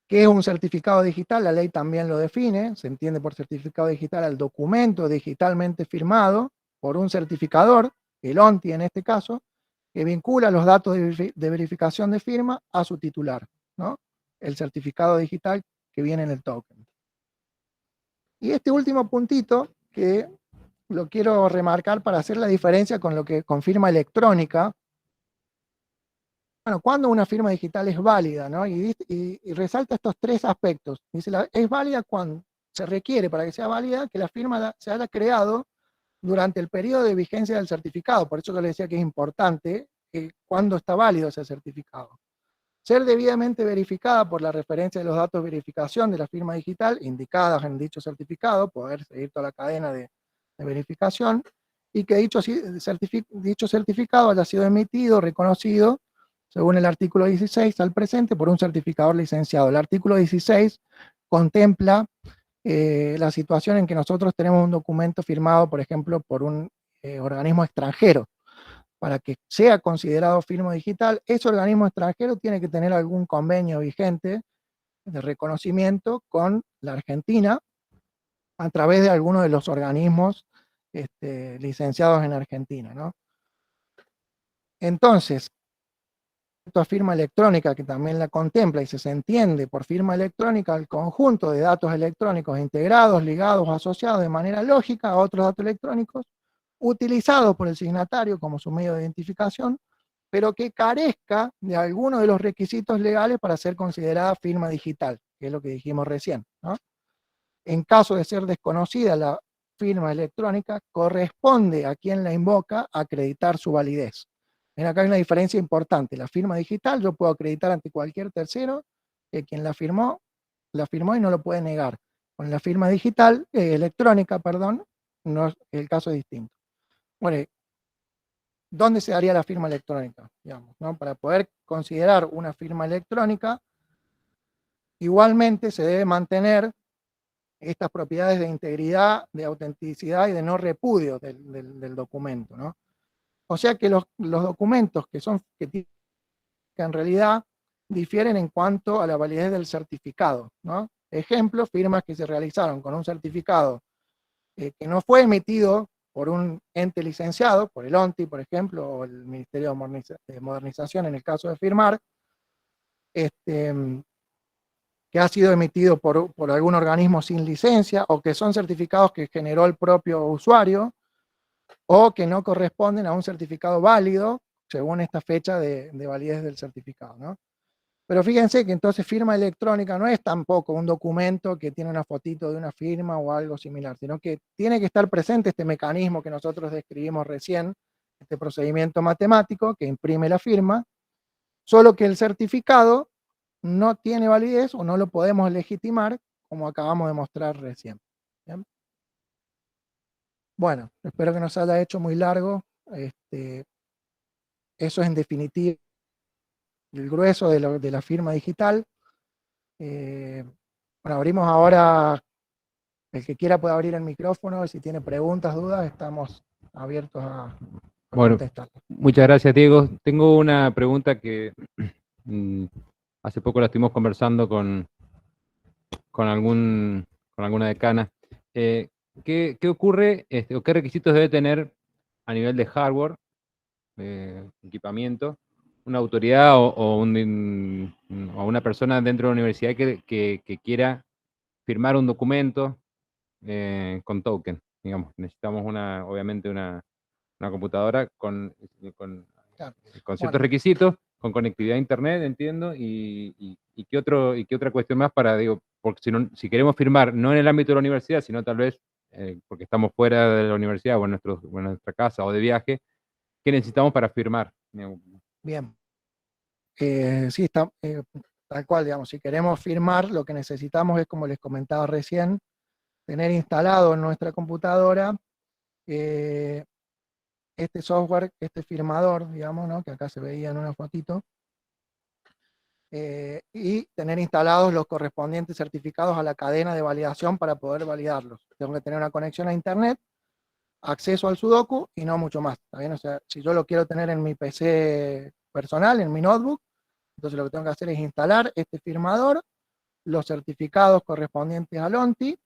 ¿Qué es un certificado digital? La ley también lo define, se entiende por certificado digital al documento digitalmente firmado por un certificador, el ONTI en este caso, que vincula los datos de verificación de firma a su titular, ¿no? El certificado digital que viene en el token. Y este último puntito, que lo quiero remarcar para hacer la diferencia con lo que con firma electrónica. Bueno, cuando una firma digital es válida, ¿no? Y resalta estos tres aspectos. Dice, es válida cuando se requiere, para que sea válida, que la firma se haya creado durante el periodo de vigencia del certificado. Por eso yo le decía que es importante cuándo está válido ese certificado. Ser debidamente verificada por la referencia de los datos de verificación de la firma digital indicadas en dicho certificado, poder seguir toda la cadena de verificación, y que dicho certificado haya sido emitido, reconocido, según el artículo 16 al presente, por un certificador licenciado. El artículo 16 contempla la situación en que nosotros tenemos un documento firmado, por ejemplo, por un organismo extranjero. Para que sea considerado firma digital, ese organismo extranjero tiene que tener algún convenio vigente de reconocimiento con la Argentina a través de alguno de los organismos licenciados en Argentina, ¿no? Entonces, esta firma electrónica que también la contempla y se entiende por firma electrónica el conjunto de datos electrónicos integrados, ligados o asociados de manera lógica a otros datos electrónicos utilizados por el signatario como su medio de identificación, pero que carezca de alguno de los requisitos legales para ser considerada firma digital. que es lo que dijimos recién, ¿no? En caso de ser desconocida la firma electrónica, corresponde a quien la invoca acreditar su validez. Ven, acá hay una diferencia importante. La firma digital yo puedo acreditar ante cualquier tercero que quien la firmó y no lo puede negar. Con la firma digital, electrónica, perdón, no, el caso es distinto. Bueno, ¿dónde se daría la firma electrónica? Digamos, ¿no? Para poder considerar una firma electrónica, igualmente se debe mantener estas propiedades de integridad, de autenticidad y de no repudio del documento, ¿no? O sea que los documentos que en realidad difieren en cuanto a la validez del certificado, ¿no? Ejemplo, firmas que se realizaron con un certificado que no fue emitido por un ente licenciado, por el ONTI, por ejemplo, o el Ministerio de Modernización en el caso de firmar, que ha sido emitido por algún organismo sin licencia, o que son certificados que generó el propio usuario, o que no corresponden a un certificado válido según esta fecha de validez del certificado, ¿no? Pero fíjense que entonces firma electrónica no es tampoco un documento que tiene una fotito de una firma o algo similar, sino que tiene que estar presente este mecanismo que nosotros describimos recién, este procedimiento matemático que imprime la firma, solo que el certificado no tiene validez o no lo podemos legitimar, como acabamos de mostrar recién. ¿Bien? Bueno, espero que no se haya hecho muy largo. Eso es en definitiva el grueso de la firma digital. Bueno, abrimos ahora, el que quiera puede abrir el micrófono, si tiene preguntas, dudas, estamos abiertos a Bueno, contestar. muchas gracias, Diego. Tengo una pregunta que hace poco la estuvimos conversando con alguna decana. ¿Qué ocurre, o qué requisitos debe tener a nivel de hardware, equipamiento, una autoridad o una persona dentro de la universidad que quiera firmar un documento con token? Digamos, necesitamos obviamente una computadora Claro. con ciertos Bueno, requisitos, con conectividad a internet, entiendo, y qué otra cuestión más digo, porque si queremos firmar, no en el ámbito de la universidad, sino tal vez porque estamos fuera de la universidad o en nuestra casa o de viaje, ¿qué necesitamos para firmar? bien. Sí, está, tal cual, digamos, si queremos firmar, lo que necesitamos es, como les comentaba recién, tener instalado en nuestra computadora este software, este firmador, digamos, ¿no? Que acá se veía en una fotito, y tener instalados los correspondientes certificados a la cadena de validación para poder validarlos. Tengo que tener una conexión a internet, acceso al Sudoku y no mucho más. ¿Está bien? O sea, si yo lo quiero tener en mi PC personal, en mi notebook, entonces lo que tengo que hacer es instalar este firmador, los certificados correspondientes al ONTI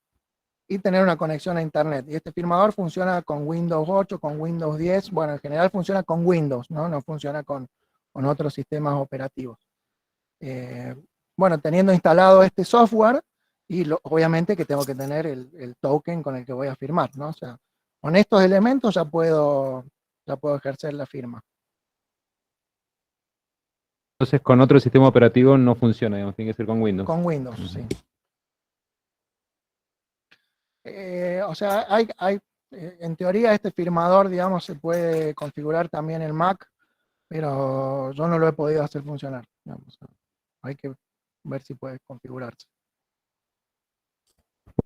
y tener una conexión a internet. Y este firmador funciona con Windows 8, con Windows 10, bueno, en general funciona con Windows, no funciona con otros sistemas operativos. Bueno, teniendo instalado este software, y obviamente que tengo que tener el token con el que voy a firmar, ¿no? O sea, con estos elementos ya puedo ejercer la firma. Entonces, con otro sistema operativo no funciona, digamos, tiene que ser con Windows. Con Windows, sí. O sea, en teoría este firmador, digamos, se puede configurar también en Mac, pero yo no lo he podido hacer funcionar. Digamos. Hay que ver si puede configurarse.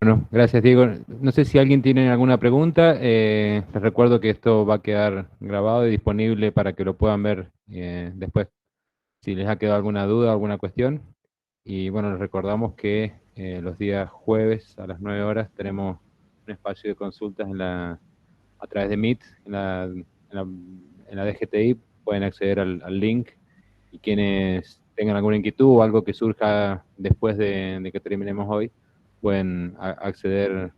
Bueno, gracias, Diego. No sé si alguien tiene alguna pregunta. Les recuerdo que esto va a quedar grabado y disponible para que lo puedan ver después, si les ha quedado alguna duda, alguna cuestión. Y bueno, les recordamos que los días jueves a las 9 horas tenemos un espacio de consultas a través de Meet, en la DGTI. Pueden acceder al link, y quienes tengan alguna inquietud o algo que surja después de que terminemos hoy, pueden acceder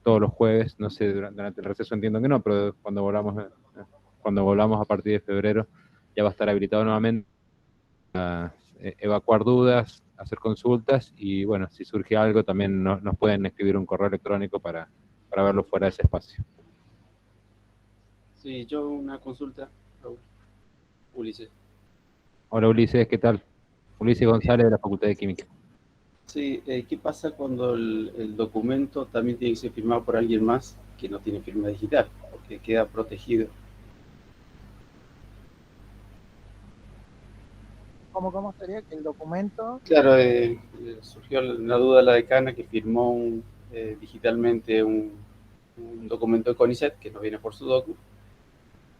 todos los jueves. No sé, durante el receso entiendo que no, pero cuando volvamos a partir de febrero ya va a estar habilitado nuevamente a evacuar dudas, hacer consultas, y bueno, si surge algo también nos pueden escribir un correo electrónico para verlo fuera de ese espacio. Sí, yo una consulta, Ulises. Hola Ulises, ¿qué tal? Ulises González de la Facultad de Química. Sí, ¿qué pasa cuando el documento también tiene que ser firmado por alguien más que no tiene firma digital? Porque queda protegido. ¿Cómo sería que el documento? Claro, surgió la duda de la decana que firmó digitalmente un documento de CONICET que no viene por Sudoku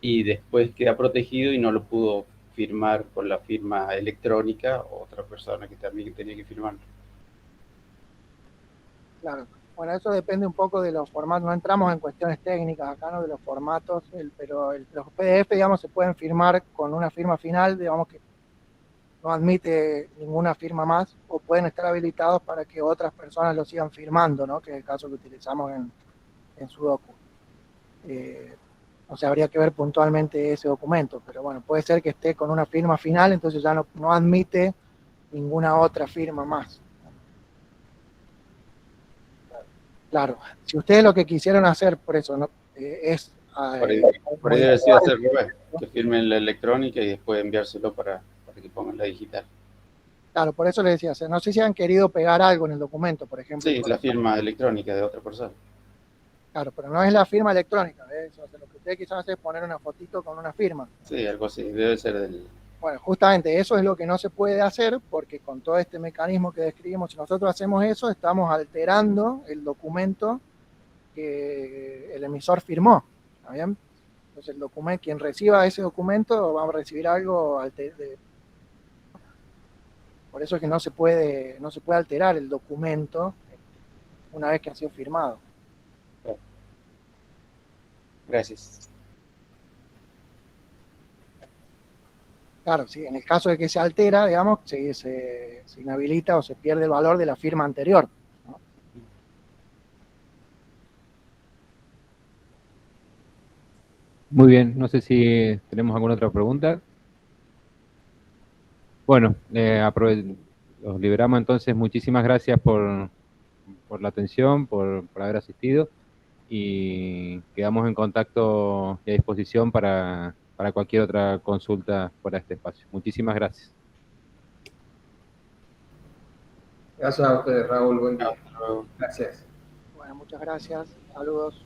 y después queda protegido y no lo pudo firmar con la firma electrónica otra persona que también tenía que firmarlo. Claro. Bueno, eso depende un poco de los formatos. No entramos en cuestiones técnicas acá, ¿no? De los formatos, pero los PDF, digamos, se pueden firmar con una firma final, digamos que no admite ninguna firma más, o pueden estar habilitados para que otras personas lo sigan firmando, ¿no? Que es el caso que utilizamos en Sudoku. O sea, habría que ver puntualmente ese documento, pero bueno, puede ser que esté con una firma final, entonces ya no admite ninguna otra firma más. Claro, si ustedes lo que quisieron hacer, por eso, ¿no? Es por ahí debe ser hacer al revés, que firmen la electrónica y después enviárselo para que pongan la digital. Claro, por eso les decía, o sea, no sé si han querido pegar algo en el documento, por ejemplo. Sí, la firma electrónica de otra persona. Claro, pero no es la firma electrónica, ¿ves? O sea, lo que ustedes quisieron hacer es poner una fotito con una firma. Sí, algo así, debe ser del... Bueno, justamente eso es lo que no se puede hacer porque con todo este mecanismo que describimos, si nosotros hacemos eso, estamos alterando el documento que el emisor firmó. ¿Está bien? Entonces, el documento, quien reciba ese documento va a recibir algo por eso es que no se puede alterar el documento una vez que ha sido firmado. Gracias. Claro, sí, en el caso de que se altera, digamos, se inhabilita o se pierde el valor de la firma anterior, ¿no? Muy bien, no sé si tenemos alguna otra pregunta. Bueno, los liberamos entonces. Muchísimas gracias por la atención, por haber asistido y quedamos en contacto y a disposición para cualquier otra consulta por este espacio. Muchísimas gracias. Gracias a ustedes, Raúl. Buen día. Hasta luego. Gracias. Bueno, muchas gracias. Saludos.